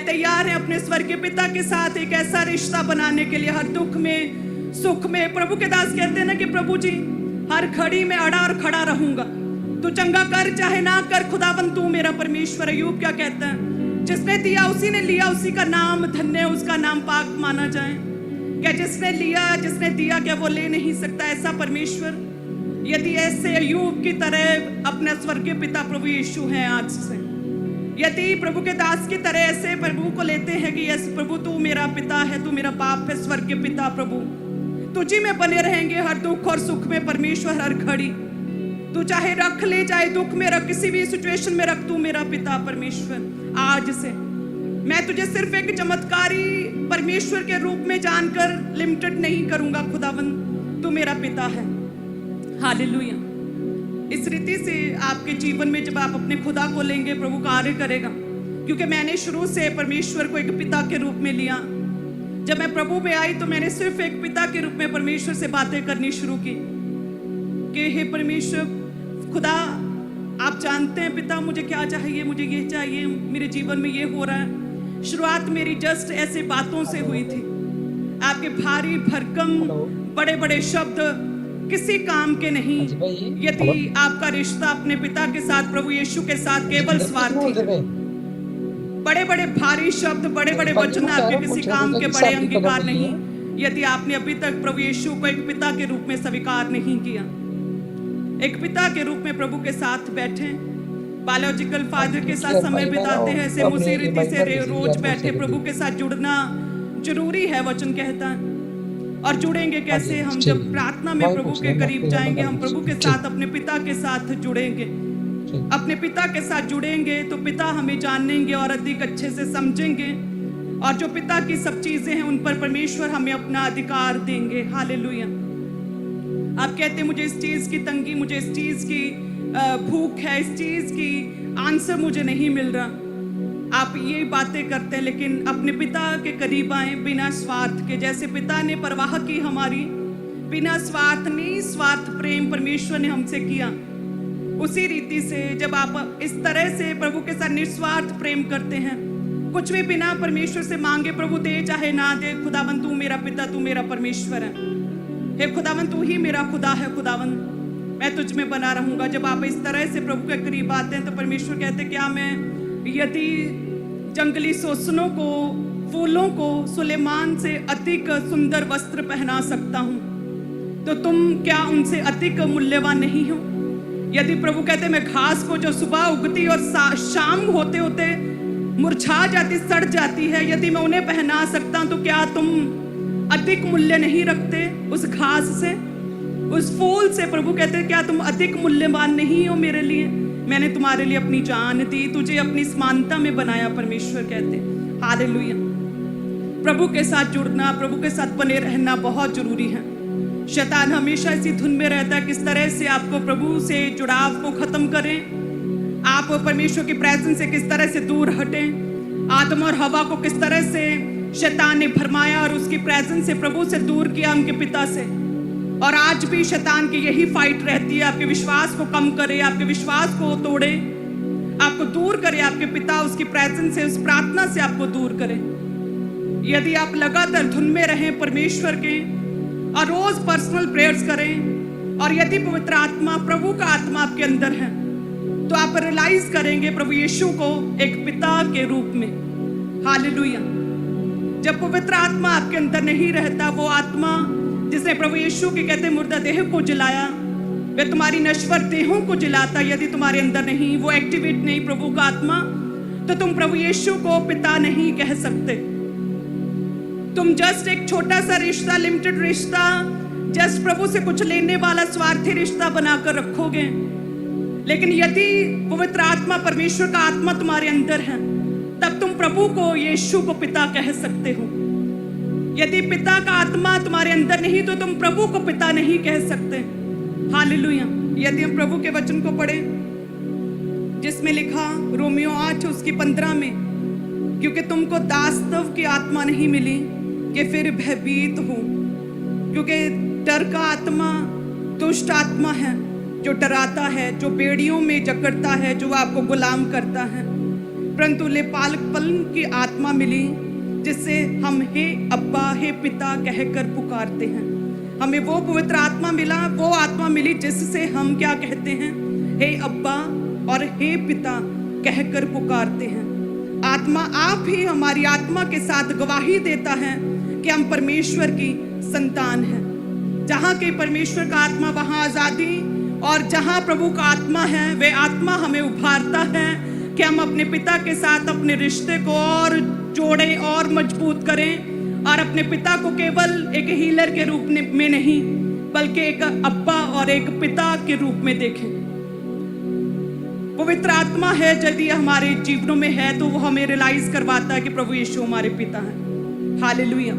तैयार हैं अपने स्वर्गीय पिता के साथ एक ऐसा रिश्ता बनाने के लिए, हर दुख में सुख में। प्रभु के दास कहते हैं ना कि प्रभु जी हर घड़ी में अड़ा और खड़ा रहूंगा, तू चंगा कर चाहे ना कर, खुदावन तू मेरा परमेश्वर। अय्यूब क्या कहता है, जिसने दिया उसी ने लिया, उसी का नाम धन्य, उसका नाम पाक माना जाए। क्या जिसने लिया जिसने दिया क्या वो ले नहीं सकता? ऐसा परमेश्वर, यदि ऐसे अय्यूब की तरह अपना स्वर्गीय पिता प्रभु यीशु है आज से, यदि प्रभु के दास की तरह ऐसे प्रभु को लेते हैं कि यस प्रभु तू मेरा पिता है, तू मेरा बाप है, स्वर्गीय पिता प्रभु, तुझी में बने रहेंगे हर दुख और सुख में परमेश्वर, हर घड़ी। तू चाहे रख ले, चाहे दुख में रख, किसी भी सिचुएशन में रख, तू मेरा पिता परमेश्वर। आज से मैं तुझे सिर्फ एक चमत्कारी परमेश्वर के रूप में जानकर लिमिटेड नहीं करूंगा, खुदावन तू मेरा पिता है। हालेलुया। इस रीति से आपके जीवन में जब आप अपने खुदा को लेंगे, प्रभु कार्य करेगा। क्योंकि मैंने शुरू से परमेश्वर को एक पिता के रूप में लिया। जब मैं प्रभु में आई तो मैंने सिर्फ एक पिता के रूप में परमेश्वर से बातें करनी शुरू की कि हे परमेश्वर खुदा, आप जानते हैं पिता मुझे क्या चाहिए, मुझे ये चाहिए, मेरे जीवन में ये हो रहा है। शुरुआत मेरी जस्ट ऐसे बातों से हुई थी, आपके भारी भरकम बड़े बड़े शब्द किसी काम के नहीं, यदि आपका रिश्ता अपने पिता के साथ प्रभु यीशु के साथ केवल स्वार्थी। बड़े बड़े भारी शब्द, बड़े बड़े वचन आपके किसी काम के बड़े अंगीकार नहीं, यदि आपने अभी तक प्रभु यीशु को एक पिता के रूप में स्वीकार नहीं किया। एक पिता के रूप में प्रभु के साथ बैठे, बायोलॉजिकल फादर के साथ समय बिताते हैं, ऐसे उसी रीति से रोज बैठे प्रभु के साथ जुड़ना जरूरी है, वचन कहता है। और जुड़ेंगे कैसे? हम जब प्रार्थना में प्रभु के करीब जाएंगे, हम प्रभु के साथ अपने पिता के साथ जुड़ेंगे। अपने पिता के साथ जुड़ेंगे तो पिता हमें जानेंगे और अधिक अच्छे से समझेंगे, और जो पिता की सब चीजें हैं उन पर परमेश्वर हमें अपना अधिकार देंगे। हालेलुया। आप कहते हैं मुझे इस चीज की तंगी, मुझे इस चीज की भूख है, इस चीज की आंसर मुझे नहीं मिल रहा। आप ये बातें करते हैं, लेकिन अपने पिता के करीब आए बिना स्वार्थ के। जैसे पिता ने परवाह की हमारी, बिना स्वार्थ, निस्वार्थ प्रेम परमेश्वर ने हमसे किया, उसी रीति से जब आप इस तरह से प्रभु के साथ निस्वार्थ प्रेम करते हैं, कुछ भी बिना परमेश्वर से मांगे प्रभु दे चाहे ना दे, खुदावन तू मेरा पिता, तू मेरा परमेश्वर है। हे खुदावन तू ही मेरा खुदा है, खुदावन मैं तुझ में बना रहूंगा। जब आप इस तरह से प्रभु के करीब आते हैं तो परमेश्वर कहते हैं क्या मैं यदि जंगली सोसनों को, फूलों को सुलेमान से अधिक सुंदर वस्त्र पहना सकता हूं, तो तुम क्या उनसे अधिक मूल्यवान नहीं हो? यदि प्रभु कहते मैं घास को जो सुबह उगती और शाम होते होते मुरझा जाती, सड़ जाती है, यदि मैं उन्हें पहना सकता हूं, तो क्या तुम अधिक मूल्य नहीं रखते उस घास से, उस फूल से? प्रभु कहते क्या तुम अधिक मूल्यवान नहीं हो मेरे लिए? मैंने तुम्हारे लिए अपनी जान दी, तुझे अपनी समानता में बनाया, परमेश्वर कहते। हालेलुया। प्रभु के साथ जुड़ना, प्रभु के साथ बने रहना बहुत जरूरी है। शैतान हमेशा इसी धुन में रहता है किस तरह से आपको प्रभु से जुड़ाव को खत्म करें, आप परमेश्वर की प्रेजेंस से किस तरह से दूर हटें। आदम और हवा को किस तरह से शैतान ने भरमाया और उसकी प्रेजेंस से प्रभु से दूर किया, उनके पिता से। और आज भी शैतान की यही फाइट रहती है, आपके विश्वास को कम करे, आपके विश्वास को तोड़े, आपको दूर करे आपके पिता, उसकी प्रेजेंस से, उस प्रार्थना से आपको दूर करे। यदि आप लगातार धुन में रहें परमेश्वर के और रोज पर्सनल प्रेयर्स करें, और यदि पवित्र आत्मा, प्रभु का आत्मा आपके अंदर है, तो आप रियलाइज करेंगे प्रभु यीशु को एक पिता के रूप में। हालेलुया। जब पवित्र आत्मा आपके अंदर नहीं रहता, वो आत्मा जिसने प्रभु यीशु के कहते मुर्दा देह को जलाया, वे तुम्हारी नश्वर देहों को जलाता। यदि तुम्हारे अंदर नहीं, वो एक्टिवेट नहीं प्रभु का आत्मा, तो तुम प्रभु यीशु को पिता नहीं कह सकते। तुम जस्ट एक छोटा सा रिश्ता, लिमिटेड रिश्ता, जस्ट प्रभु से कुछ लेने वाला स्वार्थी रिश्ता बनाकर रखोगे। लेकिन यदि पवित्र आत्मा, परमेश्वर का आत्मा तुम्हारे अंदर है, तब तुम प्रभु को, यीशु को पिता कह सकते हो। यदि पिता का आत्मा तुम्हारे अंदर नहीं, तो तुम प्रभु को पिता नहीं कह सकते। हालेलुया। यदि हम प्रभु के वचन को पढ़े जिसमें लिखा रोमियो 8 उसकी 15 में, क्योंकि तुमको दासत्व की आत्मा नहीं मिली कि फिर भयभीत हो, क्योंकि डर का आत्मा दुष्ट आत्मा है जो डराता है, जो बेड़ियों में जकड़ता है, जो आपको गुलाम करता है। परंतु लेपालपन की आत्मा मिली, जिससे हम हे अब्बा हे पिता कहकर पुकारते हैं। हमें वो पवित्र आत्मा मिला, वो आत्मा मिली जिससे हम क्या कहते हैं, हे अब्बा और हे पिता कहकर पुकारते हैं। आत्मा आप ही हमारी आत्मा के साथ गवाही देता है कि हम परमेश्वर की संतान हैं। जहाँ के परमेश्वर का आत्मा वहाँ आजादी, और जहाँ प्रभु का आत्मा है वे आत्मा हमें उभारता है कि हम अपने पिता के साथ अपने रिश्ते को और जोड़ें और मजबूत करें, और अपने पिता को केवल एक हीलर के रूप में नहीं बल्कि एक अब्बा और एक पिता के रूप में देखें। पवित्र आत्मा है यदि हमारे जीवनों में है तो वो हमें रियलाइज करवाता है कि प्रभु यीशु हमारे पिता हैं। हालेलुया।